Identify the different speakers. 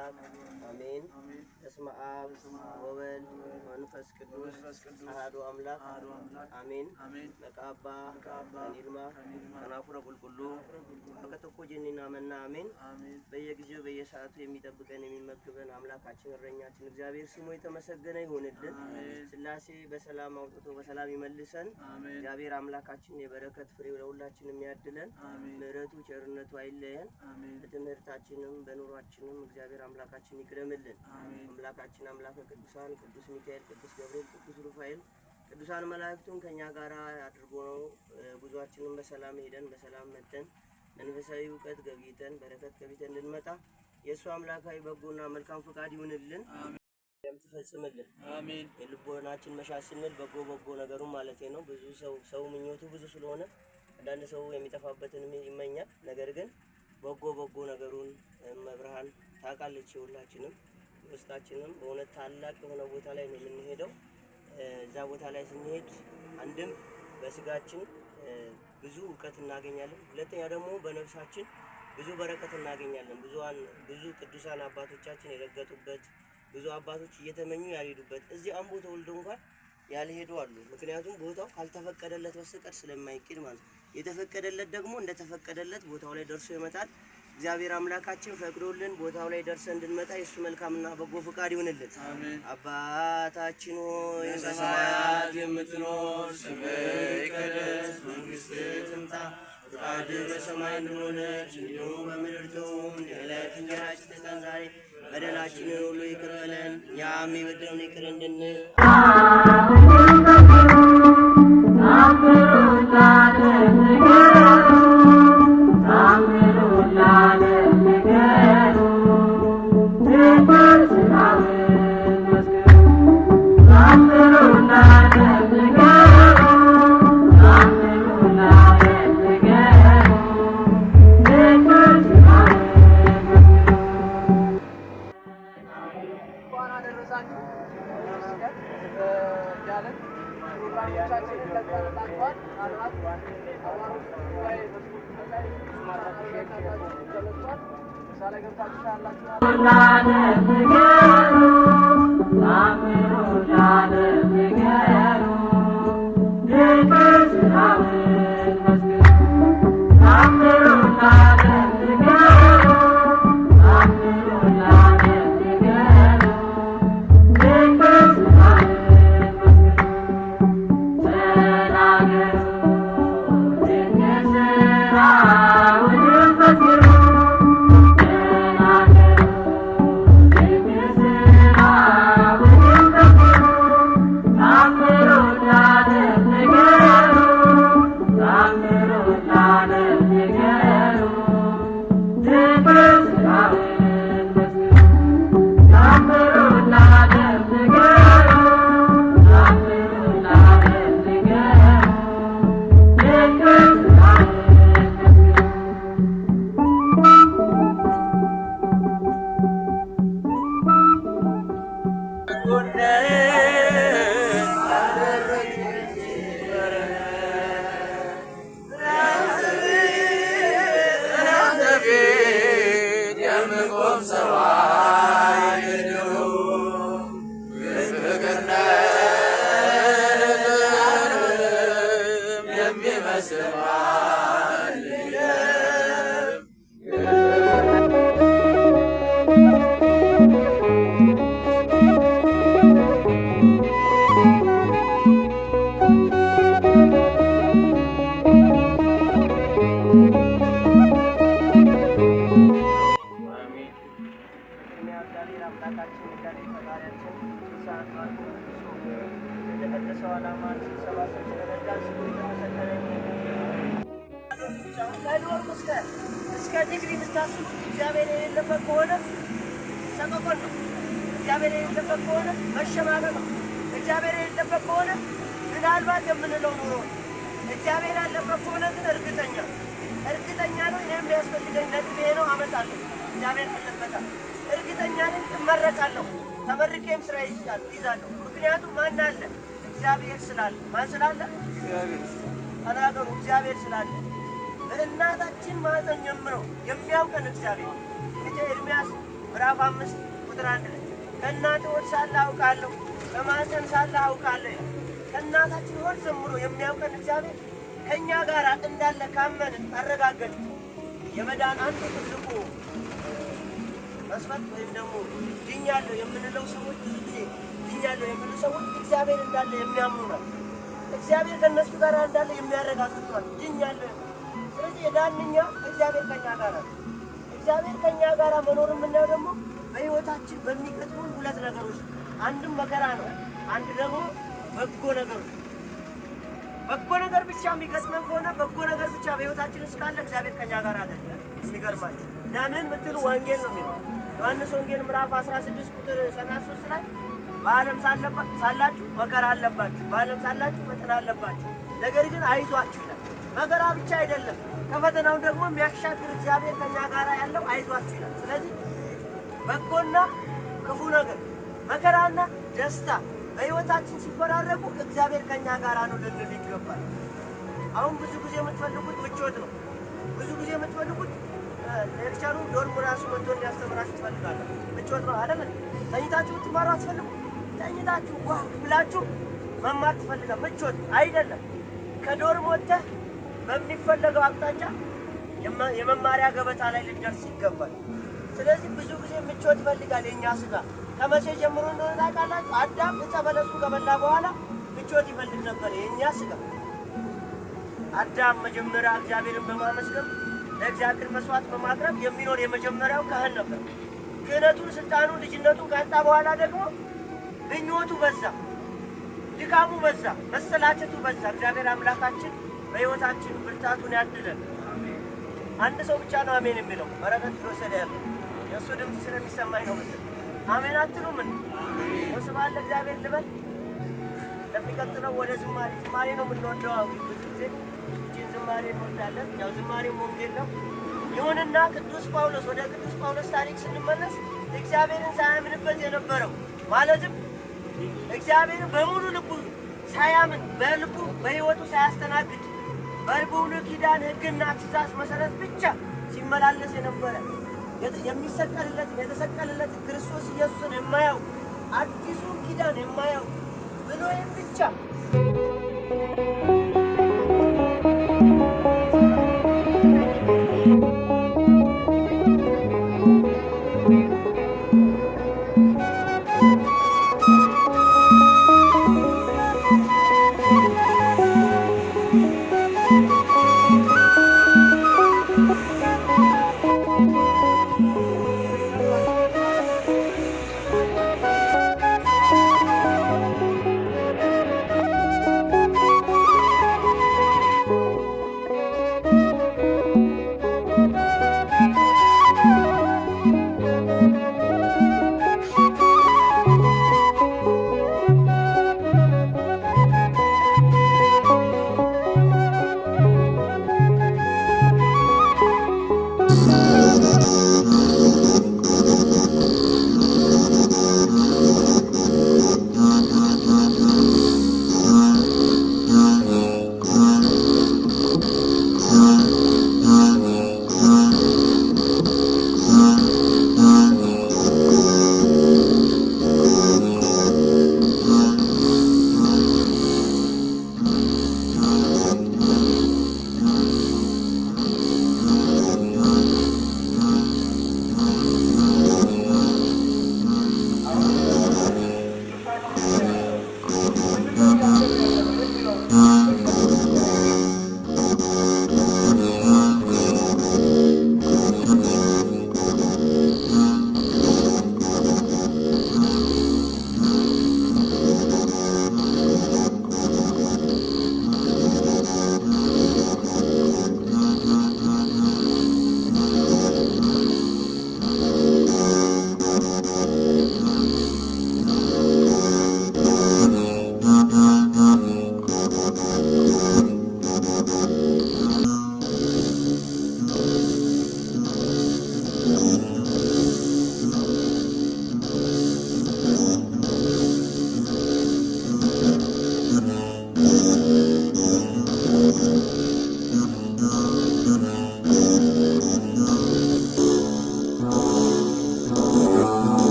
Speaker 1: አምላክ አሜን። በስመ አብ ወወልድ ወመንፈስ ቅዱስ አሐዱ አምላክ አሜን። መቃባ ከኒልማ ከናፉረ ቁልቁሉ ከከተኮ ጀኒና መና አሜን። በየጊዜው በየሰዓቱ የሚጠብቀን የሚመግበን አምላካችን እረኛችን እግዚአብሔር ስሙ የተመሰገነ ይሁንልን። ሥላሴ በሰላም አውጥቶ በሰላም ይመልሰን። እግዚአብሔር አምላካችን የበረከት ፍሬ ለሁላችንም ያድለን። ምሕረቱ ቸርነቱ አይለየን። በትምህርታችንም በኑሯችንም እግዚአብሔር አምላካችን ይክረምልን። አምላካችን አምላከ ቅዱሳን ቅዱስ ሚካኤል፣ ቅዱስ ገብርኤል፣ ቅዱስ ሩፋኤል ቅዱሳን መላእክቱን ከኛ ጋር አድርጎ ነው ጉዟችንን በሰላም ሄደን በሰላም መጥተን መንፈሳዊ ዕውቀት ገብይተን በረከት ገብይተን እንድንመጣ የእሱ አምላካዊ በጎና መልካም ፈቃድ ይሁንልን። የምትፈጽምልን አሜን። የልቦናችን መሻት ስንል በጎ ነገሩን ማለት ነው። ብዙ ሰው ምኞቱ ብዙ ስለሆነ አንዳንድ ሰው የሚጠፋበትን ይመኛል። ነገር ግን በጎ ነገሩን መብርሃን ታውቃለች። ሁላችንም ውስጣችንም በእውነት ታላቅ የሆነ ቦታ ላይ ነው የምንሄደው። እዛ ቦታ ላይ ስንሄድ አንድም በስጋችን ብዙ ዕውቀት እናገኛለን፣ ሁለተኛ ደግሞ በነፍሳችን ብዙ በረከት እናገኛለን። ብዙ ቅዱሳን አባቶቻችን የረገጡበት ብዙ አባቶች እየተመኙ ያልሄዱበት እዚህ አምቦ ተወልደው እንኳን ያልሄዱ አሉ። ምክንያቱም ቦታው ካልተፈቀደለት በስተቀር ስለማይኬድ ማለት ነው። የተፈቀደለት ደግሞ እንደተፈቀደለት ቦታው ላይ ደርሶ ይመጣል። እግዚአብሔር አምላካችን ፈቅዶልን ቦታው ላይ ደርሰን እንድንመጣ የሱ መልካምና በጎ ፈቃድ ይሁንልን። አባታችን ሆይ በሰማያት የምትኖር ስምህ ይቀደስ፣ መንግሥትህ ትምጣ፣ ፈቃድህ በሰማይ እንደሆነች እንዲሁም በምድር ትሁን። የዕለት እንጀራችንን ስጠን ዛሬ፣ በደላችንን ሁሉ ይቅር በለን እኛም የበደሉንን ይቅር እንድንል። ምናልባት የምንለው ኑሮ እግዚአብሔር ያለበት ከሆነ ግን እርግጠኛ ነው። እኔም ሊያስፈልገኝ ነጥቤ ነው አመጣለሁ። እግዚአብሔር ያለበታል እርግጠኛ ነኝ። እመረቃለሁ፣ ተመርቄም ስራ ይዛለሁ። ምክንያቱም ማን አለ? እግዚአብሔር ስላለ። ማን ስላለ? ተናገሩ። እግዚአብሔር ስላለ። በእናታችን ማህፀን ጀምሮ የሚያውቀን እግዚአብሔር። ኤርምያስ ምዕራፍ 5 ቁጥር 1 ላይ ከእናት ሆድ ሳለህ አውቃለሁ፣ ከማኅፀን ሳለህ አውቃለሁ። ከእናታችን ሆድ ጀምሮ የሚያውቀን እግዚአብሔር ከእኛ ጋር እንዳለ ካመንን አረጋገጥ። የመዳን አንዱ ትልቁ መስፈርት ወይም ደግሞ ድኛለሁ የምንለው ሰዎች ብዙ ጊዜ ድኛለሁ የሚሉ ሰዎች እግዚአብሔር እንዳለ የሚያምኑ ነው። እግዚአብሔር ከእነሱ ጋር እንዳለ የሚያረጋግጡ ናቸው። ድኛለሁ። ስለዚህ የዳንኛ እግዚአብሔር ከእኛ ጋር ነው። እግዚአብሔር ከእኛ ጋር መኖር የምናየው ደግሞ በሕይወታችን በሚገጥሙን ሁለት ነገሮች፣ አንድም መከራ ነው፣ አንድ ደግሞ በጎ ነገር ነው። በጎ ነገር ብቻ የሚገጥመን ከሆነ በጎ ነገር ብቻ በሕይወታችን እስካለ እግዚአብሔር ከእኛ ጋር አለ። የሚገርማችሁ ለምን ምትሉ ወንጌል ነው የሚለው ዮሐንስ ወንጌል ምዕራፍ 16 ቁጥር 33 ላይ በዓለም ሳላችሁ መከራ አለባችሁ፣ በዓለም ሳላችሁ ፈተና አለባችሁ፣ ነገር ግን አይዟችሁ ይላል። መከራ ብቻ አይደለም፣ ከፈተናው ደግሞ የሚያሻግር እግዚአብሔር ከእኛ ጋር ያለው አይዟችሁ ይላል። ስለዚህ በጎና ክፉ ነገር መከራና ደስታ በሕይወታችን ሲፈራረቁ እግዚአብሔር ከእኛ ጋር ነው ልንል ይገባል። አሁን ብዙ ጊዜ የምትፈልጉት ምቾት ነው። ብዙ ጊዜ የምትፈልጉት ሌክቸሩ ዶርም ራሱ መጥቶ እንዲያስተምራችሁ ትፈልጋለህ። ምቾት ነው አይደል? ተኝታችሁ ብትማሩ አትፈልጉ። ተኝታችሁ ዋ ብላችሁ መማር ትፈልጋ። ምቾት አይደለም። ከዶርም ወጥተህ በሚፈለገው አቅጣጫ የመማሪያ ገበታ ላይ ልደርስ ይገባል። ስለዚህ ብዙ ጊዜ ምቾት ይፈልጋል የእኛ ስጋ። ከመቼ ጀምሮ እንደሆነ ታውቃላችሁ? አዳም ዕፀ በለሱን ከበላ በኋላ ምቾት ይፈልግ ነበር የእኛ ስጋ። አዳም መጀመሪያ እግዚአብሔርን በማመስገን ለእግዚአብሔር መስዋዕት በማቅረብ የሚኖር የመጀመሪያው ካህን ነበር። ክህነቱን፣ ስልጣኑን፣ ልጅነቱን ካጣ በኋላ ደግሞ ምኞቱ በዛ፣ ድካሙ በዛ፣ መሰላቸቱ በዛ። እግዚአብሔር አምላካችን በሕይወታችን ብርታቱን ያድለን። አንድ ሰው ብቻ ነው አሜን የሚለው። በረከት ይወሰድ ያለ የእሱ ድምፅ ስለሚሰማኝ ነው ምስል አሜን አትሉም? ምን ወስብሐት ለእግዚአብሔር ልበል። ለሚቀጥለው ወደ ዝማሬ ነው የምንወደው። ብዙ ጊዜ እችን ዝማሬ እንወዳለን። ያው ዝማሬም ወንጌል ነው። ይሁንና ቅዱስ ጳውሎስ ወደ ቅዱስ ጳውሎስ ታሪክ ስንመለስ እግዚአብሔርን ሳያምንበት የነበረው ማለትም እግዚአብሔርን በሙሉ ልቡ ሳያምን በልቡ በሕይወቱ ሳያስተናግድ በብሉይ ኪዳን ሕግና ትእዛዝ መሰረት ብቻ ሲመላለስ የነበረ የሚሰቀልለትን የተሰቀልለትን ክርስቶስ ኢየሱስን የማያውቅ አዲሱን ኪዳን የማያውቅ ብሉይን ብቻ